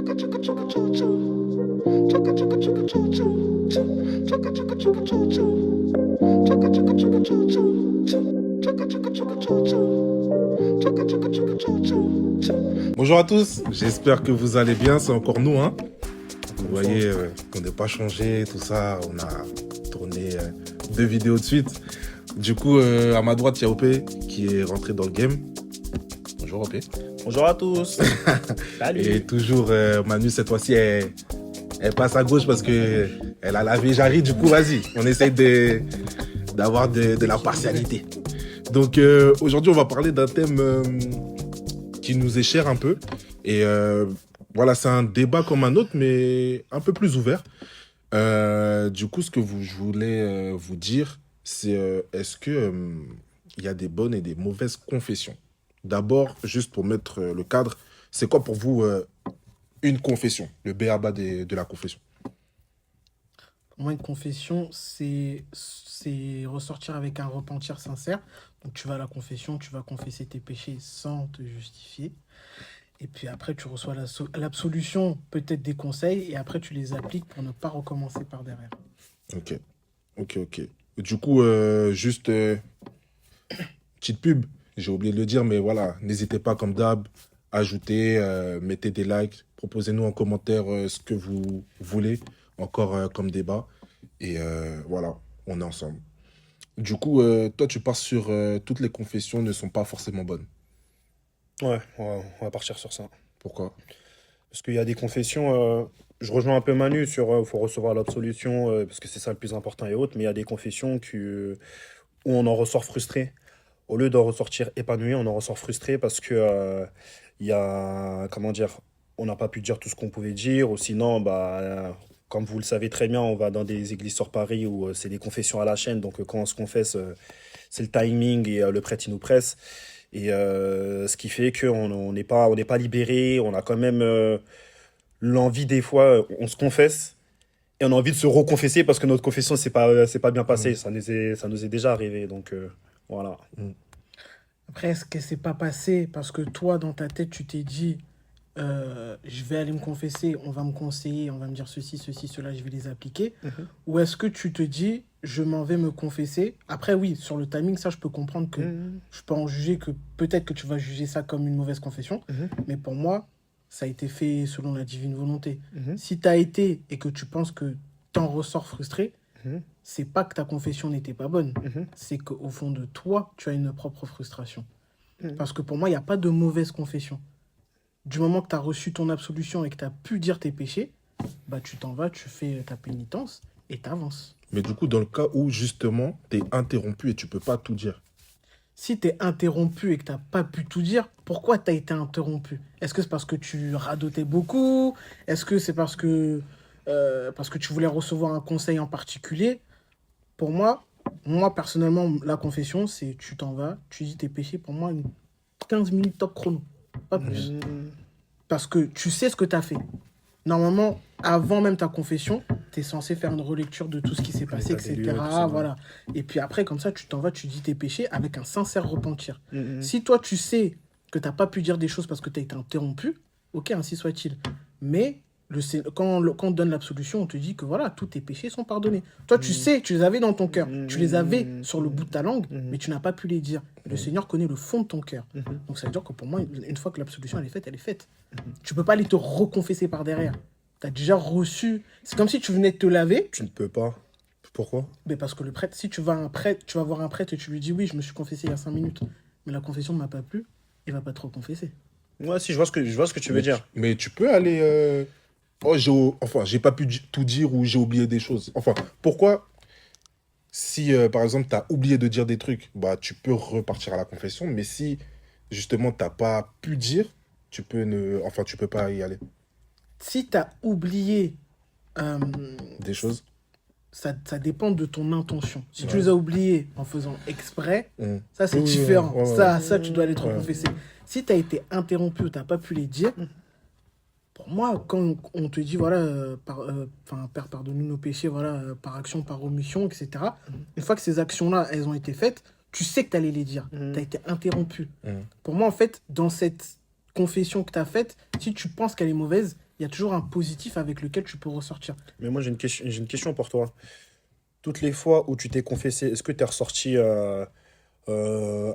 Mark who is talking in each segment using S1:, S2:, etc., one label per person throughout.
S1: Bonjour à tous, j'espère que vous allez bien, c'est encore nous. Vous voyez qu'on n'a pas changé, tout ça, on a tourné 2 vidéos de suite. Du coup, à ma droite, il y a OP qui est rentré dans le game. Bonjour OP.
S2: Bonjour à tous. Salut.
S1: Et toujours Manu, cette fois-ci, elle passe à gauche parce que elle a lavé Jarry. Du coup, vas-y, on essaye d'avoir de la partialité. Donc aujourd'hui, on va parler d'un thème qui nous est cher un peu. Et voilà, c'est un débat comme un autre, mais un peu plus ouvert. Du coup, ce que je voulais vous dire, c'est est-ce que il y a des bonnes et des mauvaises confessions? D'abord, juste pour mettre le cadre, c'est quoi pour vous une confession, le b.a.-ba de la confession?
S3: Pour moi, une confession, c'est ressortir avec un repentir sincère. Donc, tu vas à la confession, tu vas confesser tes péchés sans te justifier. Et puis après, tu reçois l'absolution, peut-être des conseils, et après, tu les appliques pour ne pas recommencer par derrière.
S1: Ok. Du coup, juste petite pub, j'ai oublié de le dire, mais voilà, n'hésitez pas comme d'hab, ajoutez, mettez des likes, proposez-nous en commentaire ce que vous voulez, encore comme débat. Et voilà, on est ensemble. Du coup, toi, tu pars sur toutes les confessions ne sont pas forcément bonnes.
S2: Ouais, on va partir sur ça.
S1: Pourquoi?
S2: Parce qu'il y a des confessions, je rejoins un peu Manu sur il faut recevoir l'absolution, parce que c'est ça le plus important et autres, mais il y a des confessions où on en ressort frustré. Au lieu d'en ressortir épanoui, on en ressort frustré parce que il y a, comment dire, on n'a pas pu dire tout ce qu'on pouvait dire, ou sinon, comme vous le savez très bien, on va dans des églises sur Paris où c'est des confessions à la chaîne, donc quand on se confesse, c'est le timing et le prêtre il nous presse. Et ce qui fait qu'on n'est pas libéré, on a quand même l'envie des fois, on se confesse et on a envie de se reconfesser parce que notre confession c'est pas bien passé, ça nous est déjà arrivé, donc voilà.
S3: Après, est-ce que c'est pas passé parce que toi, dans ta tête, tu t'es dit je vais aller me confesser, on va me conseiller, on va me dire ceci, cela, je vais les appliquer. Ou est-ce que tu te dis, je m'en vais me confesser? Après, oui, sur le timing, ça, je peux comprendre que je peux en juger que peut-être que tu vas juger ça comme une mauvaise confession. Mais pour moi, ça a été fait selon la divine volonté. Si tu as été et que tu penses que t'en ressors frustré, c'est pas que ta confession n'était pas bonne. C'est qu'au fond de toi, tu as une propre frustration. Parce que pour moi, il n'y a pas de mauvaise confession. Du moment que tu as reçu ton absolution et que tu as pu dire tes péchés, tu t'en vas, tu fais ta pénitence et tu avances.
S1: Mais du coup, dans le cas où, justement, tu es interrompu et tu peux pas tout dire.
S3: Si tu es interrompu et que tu n'as pas pu tout dire, pourquoi tu as été interrompu? Est-ce que c'est parce que tu radotais beaucoup? Est-ce que c'est parce que tu voulais recevoir un conseil en particulier? Pour moi, personnellement, la confession, c'est tu t'en vas, tu dis tes péchés. Pour moi, 15 minutes top chrono. Pas plus. Parce que tu sais ce que tu as fait. Normalement, avant même ta confession, tu es censé faire une relecture de tout ce qui s'est passé, etc. Voilà. Et puis après, comme ça, tu t'en vas, tu dis tes péchés avec un sincère repentir. Si toi, tu sais que tu n'as pas pu dire des choses parce que tu as été interrompu, ok, ainsi soit-il. Mais quand on te donne l'absolution, on te dit que voilà, tous tes péchés sont pardonnés. Toi, tu sais, tu les avais dans ton cœur. Tu les avais sur le bout de ta langue, mais tu n'as pas pu les dire. Le Seigneur connaît le fond de ton cœur. Donc ça veut dire que pour moi, une fois que l'absolution elle est faite, elle est faite. Tu peux pas aller te reconfesser par derrière. Tu as déjà reçu. C'est comme si tu venais de te laver.
S2: Tu ne peux pas. Pourquoi?
S3: Mais parce que le prêtre, si tu vas voir un prêtre et tu lui dis oui, je me suis confessé il y a 5 minutes, mais la confession ne m'a pas plu, il va pas te reconfesser.
S2: Ouais, si, je vois ce que tu veux dire.
S1: Mais tu peux aller... j'ai pas pu tout dire ou j'ai oublié des choses. Enfin, pourquoi, si par exemple, tu as oublié de dire des trucs, tu peux repartir à la confession, mais si justement, tu n'as pas pu dire, tu peux pas y aller.
S3: Si tu as oublié
S1: Des choses.
S3: ça dépend de ton intention. Si tu les as oubliés en faisant exprès, ça c'est différent.
S1: Ouais.
S3: Ça, tu dois aller te reconfesser. Si tu as été interrompu ou tu n'as pas pu les dire, pour moi, quand on te dit, voilà, Père, pardonne-nous nos péchés, voilà, par action, par omission, etc., une fois que ces actions-là, elles ont été faites, tu sais que tu allais les dire. Tu as été interrompu. Pour moi, en fait, dans cette confession que tu as faite, si tu penses qu'elle est mauvaise, il y a toujours un positif avec lequel tu peux ressortir.
S2: Mais moi, j'ai une question pour toi. Toutes les fois où tu t'es confessé, est-ce que tu es ressorti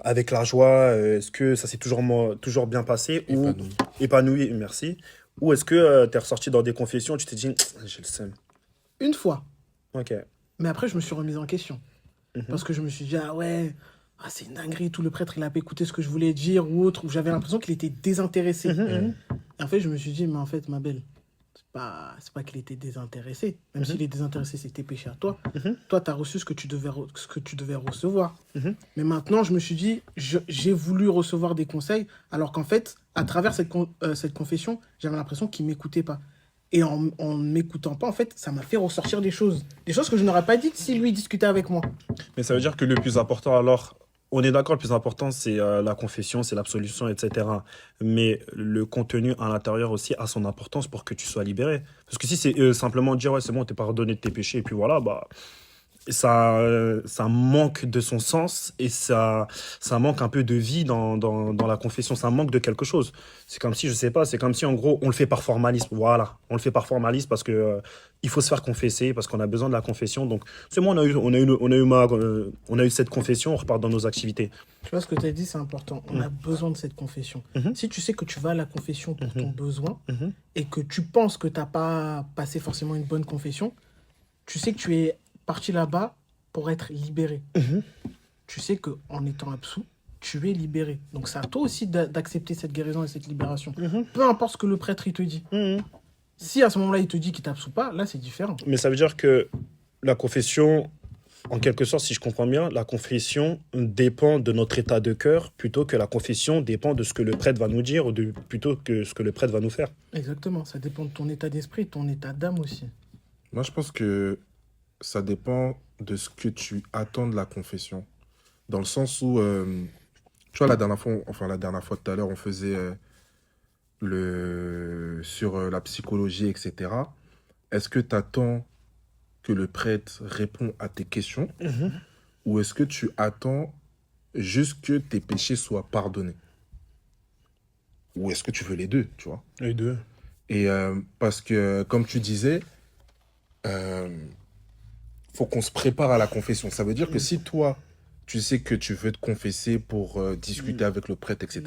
S2: avec la joie? Est-ce que ça s'est toujours bien passé? Ou
S1: Épanoui.
S2: épanoui, merci. Ou est-ce que tu es ressorti dans des confessions, tu t'es dit, j'ai le seum.
S3: Une fois.
S2: Ok.
S3: Mais après, je me suis remise en question.
S2: Mhm.
S3: Parce que je me suis dit, ah ouais, ah, c'est une dinguerie, tout le prêtre, il a pas écouté ce que je voulais dire ou autre, où j'avais l'impression qu'il était désintéressé.
S2: Mhm.
S3: Et en fait, je me suis dit, mais en fait, ma belle, c'est pas qu'il était désintéressé. Même s'il est désintéressé, c'est tes péchés à toi.
S2: Mhm.
S3: Toi, tu as reçu ce que tu devais recevoir.
S2: Mhm.
S3: Mais maintenant, je me suis dit, j'ai voulu recevoir des conseils, alors qu'en fait, à travers cette confession, j'avais l'impression qu'il ne m'écoutait pas. Et en ne m'écoutant pas, en fait, ça m'a fait ressortir des choses. Des choses que je n'aurais pas dites si lui discutait avec moi.
S2: Mais ça veut dire que le plus important, alors, on est d'accord, le plus important, c'est la confession, c'est l'absolution, etc. Mais le contenu à l'intérieur aussi a son importance pour que tu sois libéré. Parce que si c'est simplement dire, ouais, c'est bon, t'es pardonné de tes péchés, et puis voilà, bah, ça manque de son sens et ça manque un peu de vie dans la confession. Ça manque de quelque chose. C'est comme si, je sais pas, c'est comme si en gros, on le fait par formalisme. Voilà, on le fait par formalisme parce que il faut se faire confesser, parce qu'on a besoin de la confession. Donc, c'est bon, on a eu cette confession, on repart dans nos activités.
S3: Tu vois ce que tu as dit, c'est important. On a besoin de cette confession.
S2: Mhm.
S3: Si tu sais que tu vas à la confession pour ton besoin
S2: Mhm.
S3: et que tu penses que tu n'as pas passé forcément une bonne confession, tu sais que tu es parti là-bas pour être libéré.
S2: Mhm.
S3: Tu sais qu'en étant absous, tu es libéré. Donc c'est à toi aussi d'accepter cette guérison et cette libération.
S2: Mhm.
S3: Peu importe ce que le prêtre il te dit.
S2: Mhm.
S3: Si à ce moment-là il te dit qu'il t'absout pas, là c'est différent.
S2: Mais ça veut dire que la confession, en quelque sorte, si je comprends bien, la confession dépend de notre état de cœur plutôt que la confession dépend de ce que le prêtre va nous dire ou plutôt que ce que le prêtre va nous faire.
S3: Exactement, ça dépend de ton état d'esprit, de ton état d'âme aussi.
S1: Moi, je pense que ça dépend de ce que tu attends de la confession. Dans le sens où, tu vois, la dernière fois tout à l'heure, on faisait sur la psychologie, etc. Est-ce que tu attends que le prêtre réponde à tes questions ou est-ce que tu attends juste que tes péchés soient pardonnés? Ou est-ce que tu veux les deux, tu vois?
S2: Les deux.
S1: Et parce que, comme tu disais, faut qu'on se prépare à la confession. Ça veut dire que si toi, tu sais que tu veux te confesser pour discuter avec le prêtre, etc.,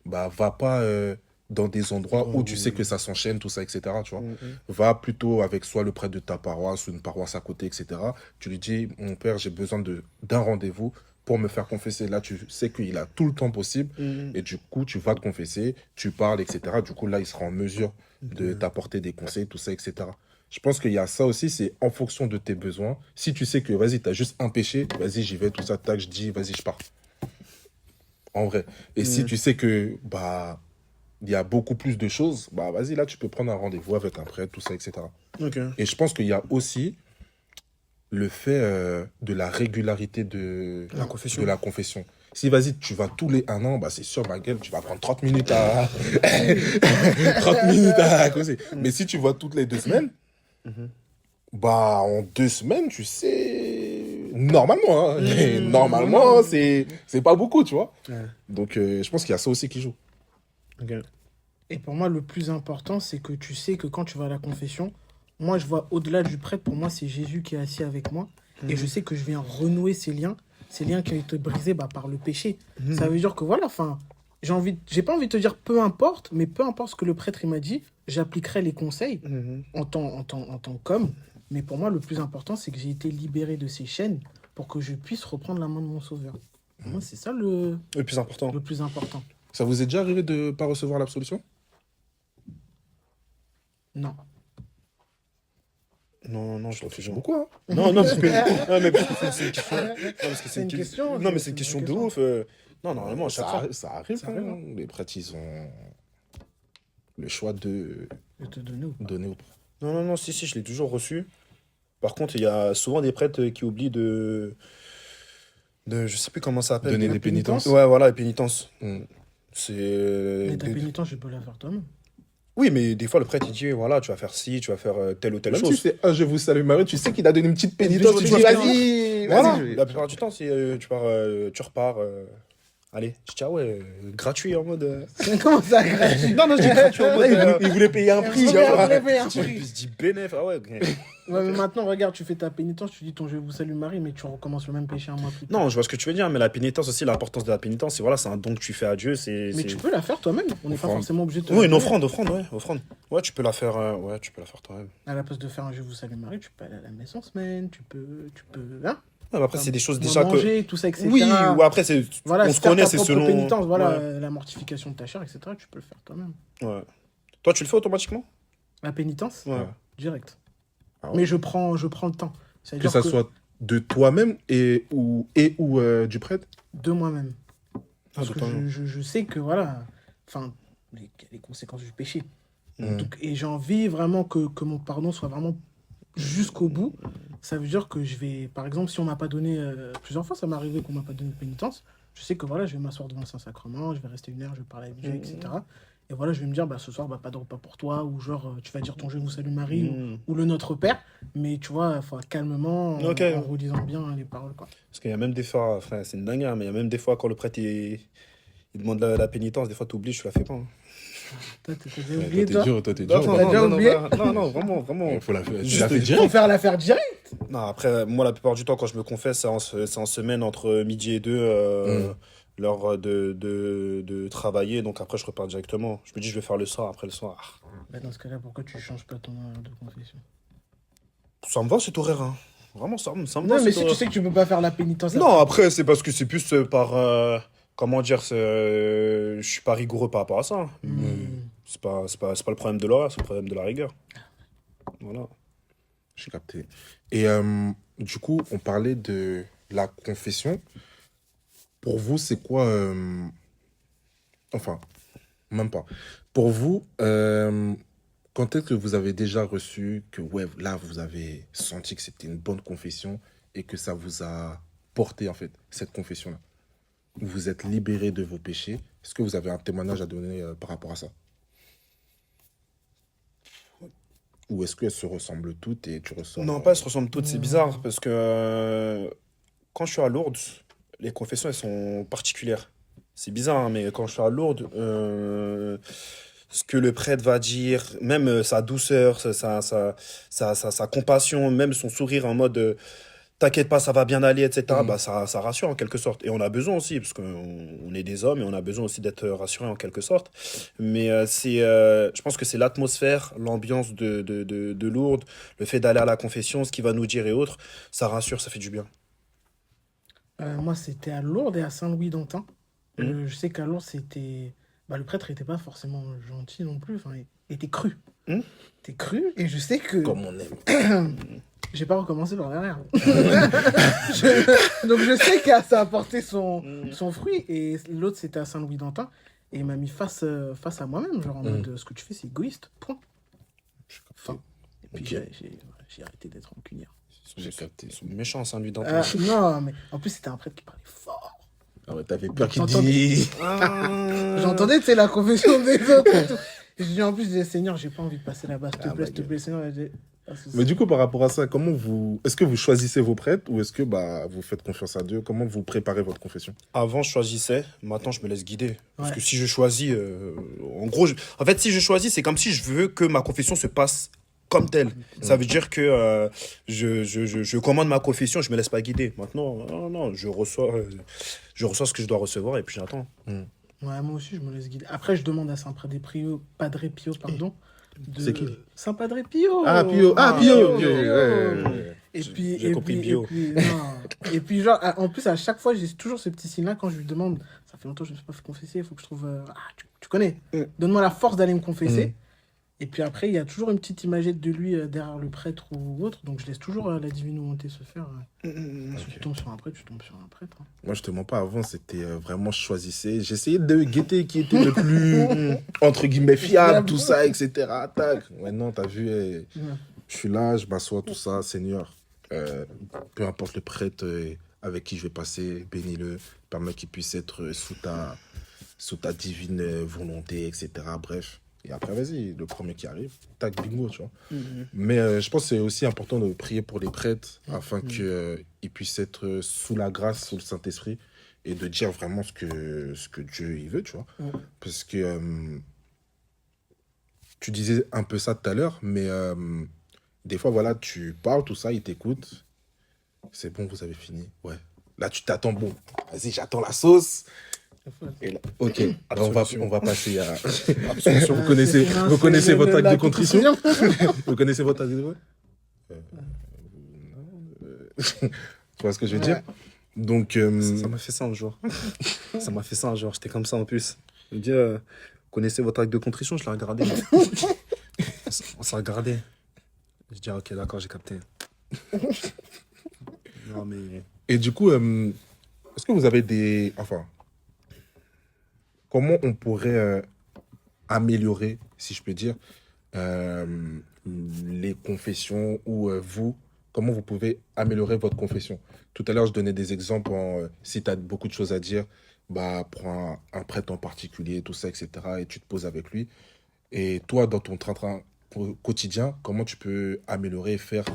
S1: bah, va pas dans des endroits où tu sais que ça s'enchaîne, tout ça, etc., tu vois. Va plutôt avec soit le prêtre de ta paroisse ou une paroisse à côté, etc. Tu lui dis, mon père, j'ai besoin d'un rendez-vous pour me faire confesser. Là, tu sais qu'il a tout le temps possible et du coup, tu vas te confesser, tu parles, etc. Du coup, là, il sera en mesure de t'apporter des conseils, tout ça, etc. Je pense qu'il y a ça aussi, c'est en fonction de tes besoins. Si tu sais que, vas-y, tu as juste un péché, vas-y, j'y vais, tout ça, tac, je dis, vas-y, je pars. En vrai. Et si tu sais que, bah, il y a beaucoup plus de choses, bah, vas-y, là, tu peux prendre un rendez-vous avec un prêtre, tout ça, etc.
S2: Ok.
S1: Et je pense qu'il y a aussi le fait de la régularité de la confession. Si, vas-y, tu vas tous les 1 an, bah, c'est sûr, ma gueule, tu vas prendre 30 minutes à... 30 minutes à causer. Mais si tu vas toutes les 2 semaines, bah, en 2 semaines, tu sais... Normalement, hein. Normalement, c'est pas beaucoup, tu vois.
S2: Ouais.
S1: Donc, je pense qu'il y a ça aussi qui joue.
S2: Ok.
S3: Et pour moi, le plus important, c'est que tu sais que quand tu vas à la confession, moi, je vois au-delà du prêtre, pour moi, c'est Jésus qui est assis avec moi. Et je sais que je viens renouer ces liens qui ont été brisés par le péché. Ça veut dire que voilà, enfin, j'ai pas envie de te dire peu importe, mais peu importe ce que le prêtre il m'a dit, j'appliquerai les conseils en tant qu'homme. Mais pour moi, le plus important, c'est que j'ai été libéré de ces chaînes pour que je puisse reprendre la main de mon sauveur. Pour moi, c'est ça le
S2: plus important.
S3: plus important.
S1: Ça vous est déjà arrivé de ne pas recevoir l'absolution?
S3: Non.
S2: Non, je le fais jamais.
S1: Beaucoup, hein?
S2: Non, parce que... non, mais c'est une question... Non, parce que
S3: C'est une question.
S2: Non, mais c'est une question de ouf. Non, normalement, à chaque fois...
S1: Ça arrive,
S3: Ça
S1: hein.
S3: arrive, hein.
S1: Les prêtres, ils ont le choix de
S3: Je te donner ou pas.
S1: donner au prêtre.
S2: Non, si, je l'ai toujours reçu. Par contre, il y a souvent des prêtres qui oublient de je sais plus comment ça s'appelle.
S1: Donner
S2: de-
S1: des pénitences.
S2: Ouais, voilà, les pénitences.
S1: Mm.
S2: C'est...
S3: Mais ta pénitence, je peux la faire toi-même.
S2: Oui, mais des fois, le prêtre, il dit, voilà, tu vas faire ci, tu vas faire telle ou telle
S1: Même
S2: chose.
S1: si c'est un je vous salue Marie, tu sais qu'il a donné une petite pénitence.
S2: Tu
S1: Tu
S2: vas
S1: dis,
S2: faire-
S1: vas-y,
S2: Voilà,
S1: vas-y.
S2: la plupart du temps, c'est tu repars. Allez, je dis, ah ouais, gratuit en mode.
S3: Comment ça, gratuit?
S2: Non, je dis gratuit en mode.
S1: Il voulait payer un prix.
S3: Il voulait payer un prix.
S2: Je dis bénéf, ah ouais.
S3: Ouais, mais maintenant, regarde, tu fais ta pénitence, tu dis ton je vous salue Marie, mais tu recommences le même péché un mois plus tard.
S2: Non, je vois ce que tu veux dire, mais la pénitence aussi, l'importance de la pénitence, c'est voilà, c'est un don que tu fais à Dieu.
S3: Mais tu peux la faire toi-même, on n'est pas
S1: Offrande.
S3: forcément obligé de te
S2: Oui,
S3: la
S2: une
S3: faire.
S2: offrande, ouais, offrande. Ouais, tu peux la faire, toi-même.
S3: À la place de faire un je vous salue Marie, tu peux aller à la messe en semaine, tu peux, hein,
S2: Ouais, mais après, c'est des choses
S3: Bien
S2: déjà que.
S3: manger, tout ça, etc.
S2: Oui, ou après, c'est.
S3: Voilà,
S2: on se
S3: faire
S2: connaît,
S3: ta
S2: c'est
S3: propre
S2: selon.
S3: pénitence, voilà,
S2: Ouais.
S3: la mortification de ta chair, etc. Tu peux le faire toi-même.
S2: Ouais. Toi, tu le fais automatiquement?
S3: La pénitence,
S2: Ouais.
S3: direct.
S1: Ah ouais.
S3: Mais je prends le temps.
S1: Que
S3: C'est-à-dire
S1: ça soit de toi-même ou du prêtre.
S3: de moi-même.
S2: Ah,
S3: Parce
S2: de
S3: que
S2: toi-même.
S3: je sais que, voilà, enfin, les conséquences du péché.
S1: Mm.
S3: Donc, et j'ai envie vraiment que mon pardon soit vraiment jusqu'au bout. Ça veut dire que je vais, par exemple, si on m'a pas donné, plusieurs fois ça m'est arrivé qu'on m'a pas donné de pénitence, je sais que voilà, je vais m'asseoir devant le Saint-Sacrement, je vais rester 1 heure, je vais parler avec Dieu, etc. Et voilà, je vais me dire, bah, ce soir, bah, pas de repas pour toi, ou genre, tu vas dire ton Je vous salue Marie, ou le Notre Père, mais tu vois, il faut calmement,
S2: Ok.
S3: en relisant bien les paroles, quoi.
S2: Parce qu'il y a même des fois, enfin, c'est une dinguerie, mais il y a même des fois quand le prêtre il demande la pénitence, des fois tu oublies, je la fais pas. Hein.
S3: Toi, t'as déjà
S1: Ouais,
S3: oublié,
S1: toi,
S3: toi?
S1: t'es dur, toi, t'es
S3: T'as
S1: dur.
S3: déjà oublié
S2: non, vraiment.
S1: Il faut la faire. Tu
S2: Juste
S1: l'as fait
S2: de-
S3: Faut
S1: direct.
S3: faire l'affaire direct.
S2: Non, après, moi, la plupart du temps, quand je me confesse, c'est en semaine entre midi et 2, l'heure de travailler. Donc après, je repars directement. Je me dis, je vais faire le soir, après le soir.
S3: Bah, dans ce cas-là, pourquoi tu changes pas ton heure de confession?
S2: Ça me va cet horaire, hein. Vraiment, ça me va
S3: Non, mais
S2: cet
S3: si tu
S2: horaire.
S3: sais que tu peux pas faire la pénitence.
S2: Non, après, c'est parce que c'est plus par. Comment dire, je suis pas rigoureux par rapport à ça. C'est pas le problème de l'horaire, c'est le problème de la rigueur. Voilà.
S1: J'ai capté. Et du coup, on parlait de la confession. Pour vous, c'est quoi Enfin, même pas. Pour vous, quand est-ce que vous avez déjà reçu que, ouais, là, vous avez senti que c'était une bonne confession et que ça vous a porté, en fait, cette confession-là? Vous vous êtes libéré de vos péchés. Est-ce que vous avez un témoignage à donner par rapport à ça? Ou est-ce qu'elles se ressemblent toutes et tu ressens...
S2: Non, pas elles se ressemblent toutes, c'est bizarre parce que quand je suis à Lourdes, les confessions elles sont particulières. C'est bizarre, hein, mais quand je suis à Lourdes, ce que le prêtre va dire, même sa douceur, sa compassion, même son sourire en mode t'inquiète pas, ça va bien aller, etc., bah, ça rassure en quelque sorte. Et on a besoin aussi, parce qu'on est des hommes et on a besoin aussi d'être rassurés en quelque sorte. Mais je pense que c'est l'atmosphère, l'ambiance de Lourdes, le fait d'aller à la confession, ce qu'il va nous dire et autres, ça rassure, ça fait du bien.
S3: Moi, c'était à Lourdes et à Saint-Louis-d'Antin. Je sais qu'à Lourdes, c'était... Bah, le prêtre n'était pas forcément gentil non plus. Enfin, il était cru. Il était cru, et je sais que...
S1: Comme on aime.
S3: J'ai pas recommencé par derrière. Donc je sais que ça a apporté son fruit. Et l'autre, c'était à Saint-Louis-d'Antin. Et il m'a mis face à moi-même. Genre en mode, ce que tu fais, c'est égoïste. Point. Enfin, et puis
S1: Ok.
S3: j'ai arrêté d'être rancunière.
S1: J'ai capté.
S2: Ils sont méchants, c'est un lui d'antan.
S3: Non, mais en plus, c'était un prêtre qui parlait fort.
S1: Ah ouais, t'avais peur qu'il
S3: T'entendais-
S1: dit...
S3: J'entendais, tu sais, la confession des autres et tout. Et je dis en plus, je disais, Seigneur, j'ai pas envie de passer là-bas. S'il te
S1: Ah,
S3: plaît,
S1: ma
S3: s'il te plaît, Seigneur. Et j'ai- Ah, c'est
S1: Mais du coup, par rapport à ça, comment vous... Est-ce que vous choisissez vos prêtres ou est-ce que bah, vous faites confiance à Dieu? Comment vous préparez votre confession?
S2: Avant, je choisissais. Maintenant, je me laisse guider. Parce
S3: Ouais.
S2: que si je choisis... en gros, en fait, si je choisis, c'est comme si je veux que ma confession se passe comme telle. Ça veut dire que je commande ma confession, je me laisse pas guider. Maintenant, non, je reçois ce que je dois recevoir et puis j'attends.
S3: Ouais, moi aussi, je me laisse guider. Après, je demande à Padre Pio, pardon.
S1: C'est qui?
S3: Saint Padre Pio.
S1: Ah, Pio! Ah, Pio! Ok, ouais.
S3: Et puis,
S2: J'ai compris bio.
S3: Et puis, genre, en plus, à chaque fois, j'ai toujours ce petit signe-là quand je lui demande, ça fait longtemps que je ne me suis pas fait confesser, il faut que je trouve... tu connais. Donne-moi la force d'aller me confesser. Et puis après, il y a toujours une petite imagette de lui derrière le prêtre ou autre. Donc, je laisse toujours la divine volonté se faire. Si tu tombes sur un prêtre, tu tombes sur un prêtre. Hein.
S1: Moi, je te mens pas, avant, c'était vraiment, je choisissais. J'essayais de guetter qui était le plus, entre guillemets, fiable, tout ça, etc. Tac. Ouais, non, t'as vu, je suis là, je m'assois, tout ça, Seigneur. Peu importe le prêtre avec qui je vais passer, bénis-le, permets qu'il puisse être sous ta divine volonté, etc. Bref. Et après, vas-y, le premier qui arrive, tac, bingo, tu vois. Mais je pense que c'est aussi important de prier pour les prêtres afin qu'ils puissent être sous la grâce, sous le Saint-Esprit et de dire vraiment ce que Dieu il veut, tu vois. Parce que tu disais un peu ça tout à l'heure, mais des fois, voilà, tu parles, tout ça, il t'écoute. C'est bon, vous avez fini. Ouais. Là, tu t'attends, bon, vas-y, j'attends la sauce. Et là, ok, alors on va passer à... Vous connaissez votre acte de contrition. Vous connaissez votre acte de... Tu vois ce que je veux dire? Donc...
S2: Ça m'a fait ça un jour. J'étais comme ça en plus. Il me dit, vous connaissez votre acte de contrition? Je l'ai regardé. On s'est regardé. Je dis, ok, d'accord, j'ai capté. Non, mais...
S1: Et du coup, est-ce que vous avez des... Enfin, comment on pourrait améliorer, si je peux dire, les confessions ou vous, comment vous pouvez améliorer votre confession? Tout à l'heure, je donnais des exemples si tu as beaucoup de choses à dire, bah, prends un prêtre en particulier, tout ça, etc. et tu te poses avec lui. Et toi, dans ton train-train quotidien, comment tu peux améliorer et faire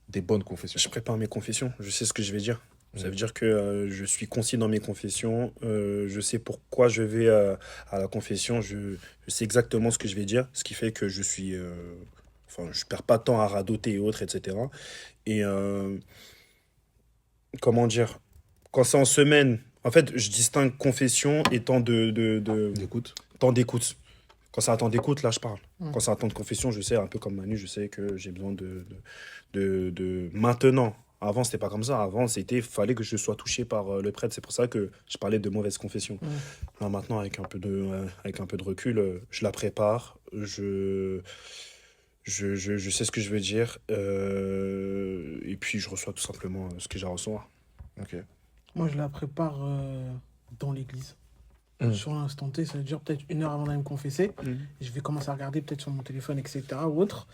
S1: des bonnes confessions?
S2: Je prépare mes confessions, je sais ce que je vais dire. Ça veut dire que je suis concis dans mes confessions, je sais pourquoi je vais à la confession, je sais exactement ce que je vais dire, ce qui fait que je suis... Enfin, je perds pas de temps à radoter et autres, etc. Et comment dire? Quand c'est en semaine, en fait, je distingue confession et temps
S1: D'écoute.
S2: temps d'écoute. Quand c'est un temps d'écoute, là, je parle. Quand c'est un temps de confession, je sais, un peu comme Manu, je sais que j'ai besoin de maintenant. Avant, c'était pas comme ça. Avant, fallait que je sois touché par le prêtre. C'est pour ça que je parlais de mauvaise confession. Là, maintenant, avec un peu de recul, je la prépare. Je sais ce que je veux dire. Et puis, je reçois tout simplement ce que j'ai à recevoir.
S1: Ok.
S3: Moi, je la prépare dans l'église. Sur l'instant T, ça veut dire peut-être 1 heure avant d'aller me confesser. Je vais commencer à regarder peut-être sur mon téléphone, etc. ou autre.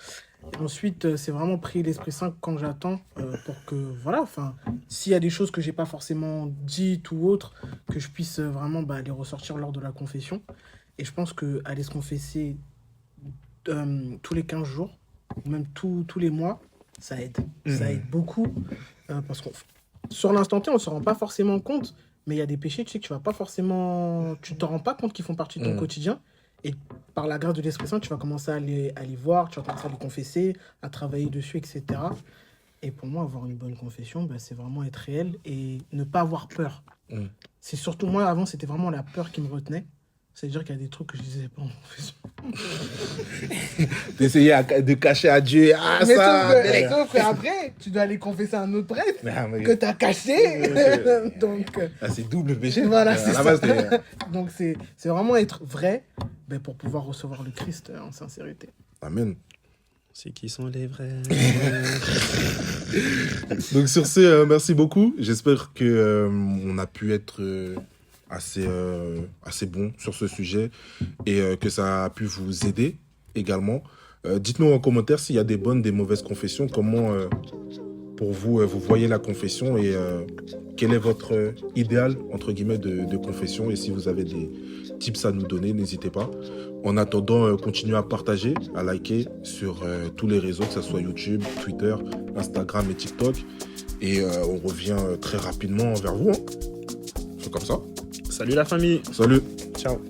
S3: Et ensuite, c'est vraiment prier l'Esprit Saint quand j'attends pour que, voilà, enfin, s'il y a des choses que j'ai pas forcément dites ou autres, que je puisse vraiment les ressortir lors de la confession. Et je pense qu'aller se confesser tous les 15 jours, ou même tous les mois, ça aide. Ça aide beaucoup. Parce que sur l'instant T, on ne se rend pas forcément compte, mais il y a des péchés, tu sais, que tu vas pas forcément... Tu ne te rends pas compte qu'ils font partie de ton quotidien. Et par la grâce de l'Esprit Saint, tu vas commencer à les voir, tu vas commencer à les confesser, à travailler dessus, etc. Et pour moi, avoir une bonne confession, c'est vraiment être réel et ne pas avoir peur. C'est surtout, moi, avant, c'était vraiment la peur qui me retenait. C'est-à-dire qu'il y a des trucs que je disais pas en confession.
S1: D'essayer de cacher à Dieu. Ah,
S3: mais
S1: ça
S3: sauf qu'après, tu dois aller confesser à un autre prêtre
S1: mais...
S3: que tu as caché. Donc,
S1: c'est double péché.
S3: Voilà, c'est ça. Donc, c'est vraiment être vrai pour pouvoir recevoir le Christ en sincérité.
S1: Amen.
S2: C'est qui sont les vrais.
S1: Donc, sur ce, merci beaucoup. J'espère qu'on a pu être... assez bon sur ce sujet et que ça a pu vous aider également. Dites-nous en commentaire s'il y a des bonnes, des mauvaises confessions, comment pour vous, vous voyez la confession et quel est votre idéal, entre guillemets, de confession, et si vous avez des tips à nous donner, n'hésitez pas. En attendant, continuez à partager, à liker sur tous les réseaux, que ce soit YouTube, Twitter, Instagram et TikTok, et on revient très rapidement vers vous. C'est comme ça.
S2: Salut la famille.
S1: Salut.
S2: Ciao.